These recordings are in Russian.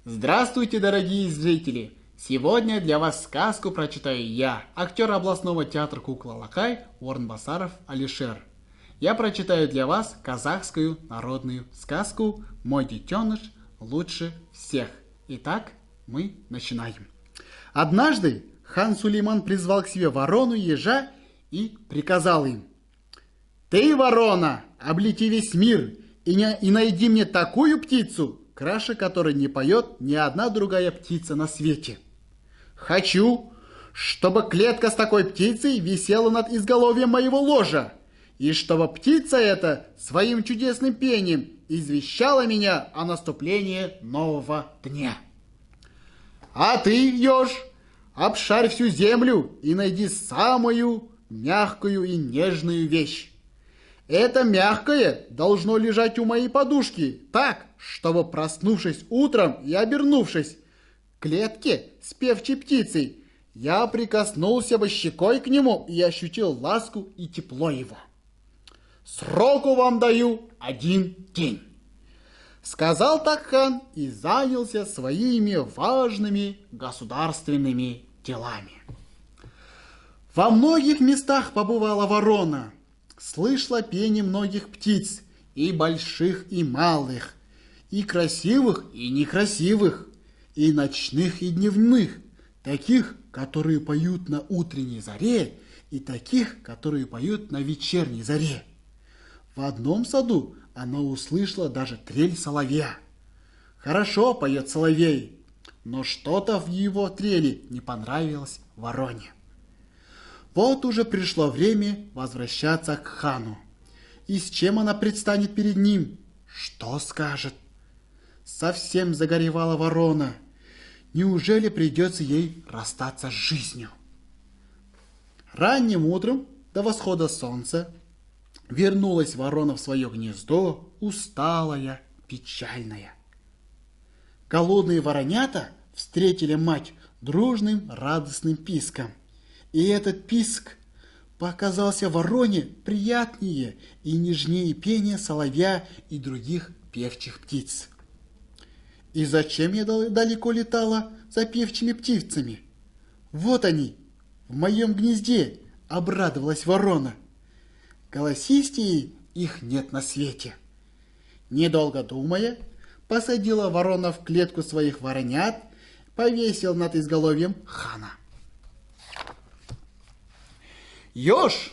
Здравствуйте, дорогие зрители! Сегодня для вас сказку прочитаю я, актер областного театра «Кукла Лакай» Орынбасаров Алишер. Я прочитаю для вас казахскую народную сказку «Мой детеныш лучше всех». Итак, мы начинаем. Однажды хан Сулейман призвал к себе ворону и ежа и приказал им: «Ты, ворона, облети весь мир и найди мне такую птицу, краше которой не поет ни одна другая птица на свете. Хочу, чтобы клетка с такой птицей висела над изголовьем моего ложа, и чтобы птица эта своим чудесным пением извещала меня о наступлении нового дня. А ты, еж, обшарь всю землю и найди самую мягкую и нежную вещь. Это мягкое должно лежать у моей подушки так, чтобы, проснувшись утром и обернувшись к клетке с певчей птицей, я прикоснулся бы щекой к нему и ощутил ласку и тепло его. Сроку вам даю 1 день». Сказал так хан и занялся своими важными государственными делами. Во многих местах побывала ворона, слышала пение многих птиц, и больших, и малых, и красивых, и некрасивых, и ночных, и дневных, таких, которые поют на утренней заре, и таких, которые поют на вечерней заре. В одном саду она услышала даже трель соловья. Хорошо поет соловей, но что-то в его трели не понравилось вороне. Вот уже пришло время возвращаться к хану. И с чем она предстанет перед ним? Что скажет? Совсем загоревала ворона. Неужели придется ей расстаться с жизнью? Ранним утром, до восхода солнца, вернулась ворона в свое гнездо, усталая, печальная. Голодные воронята встретили мать дружным радостным писком. И этот писк показался вороне приятнее и нежнее пения соловья и других певчих птиц. И зачем я далеко летала за певчими птицами? Вот они, в моем гнезде, обрадовалась ворона. Голосистее их нет на свете. Недолго думая, посадила ворона в клетку своих воронят, повесила над изголовьем хана. Еж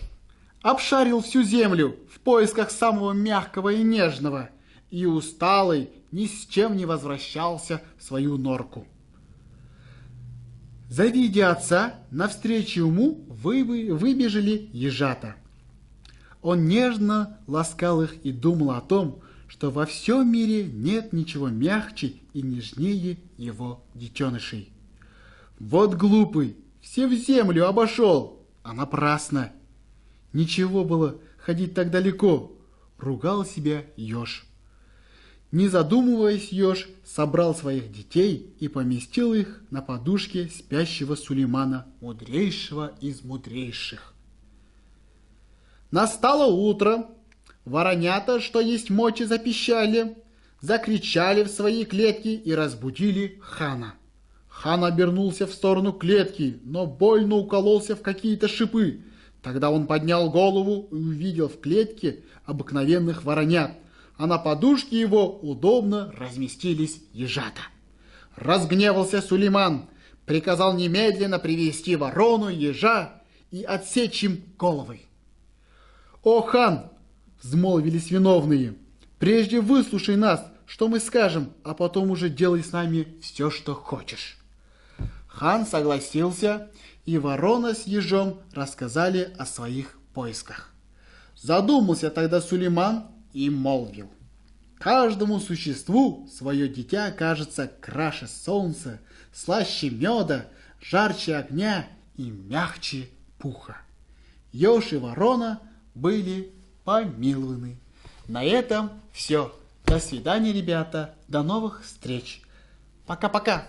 обшарил всю землю в поисках самого мягкого и нежного, и усталый ни с чем не возвращался в свою норку. Завидя отца, навстречу ему выбежали ежата. Он нежно ласкал их и думал о том, что во всем мире нет ничего мягче и нежнее его детенышей. Вот глупый, все в землю обошел, а напрасно. Ничего было ходить так далеко, ругал себя еж. Не задумываясь, еж собрал своих детей и поместил их на подушке спящего Сулеймана, мудрейшего из мудрейших. Настало утро, воронята, что есть мочи, запищали, закричали в свои клетки и разбудили хана. Хан обернулся в сторону клетки, но больно укололся в какие-то шипы. Тогда он поднял голову и увидел в клетке обыкновенных воронят, а на подушке его удобно разместились ежата. Разгневался Сулейман, приказал немедленно привести ворону, ежа и отсечь им головы. «О, хан!» — взмолвились виновные. «Прежде выслушай нас, что мы скажем, а потом уже делай с нами все, что хочешь». Хан согласился, и ворона с ежом рассказали о своих поисках. Задумался тогда Сулейман и молвил: «Каждому существу свое дитя кажется краше солнца, слаще меда, жарче огня и мягче пуха». Еж и ворона были помилованы. На этом все. До свидания, ребята. До новых встреч. Пока-пока.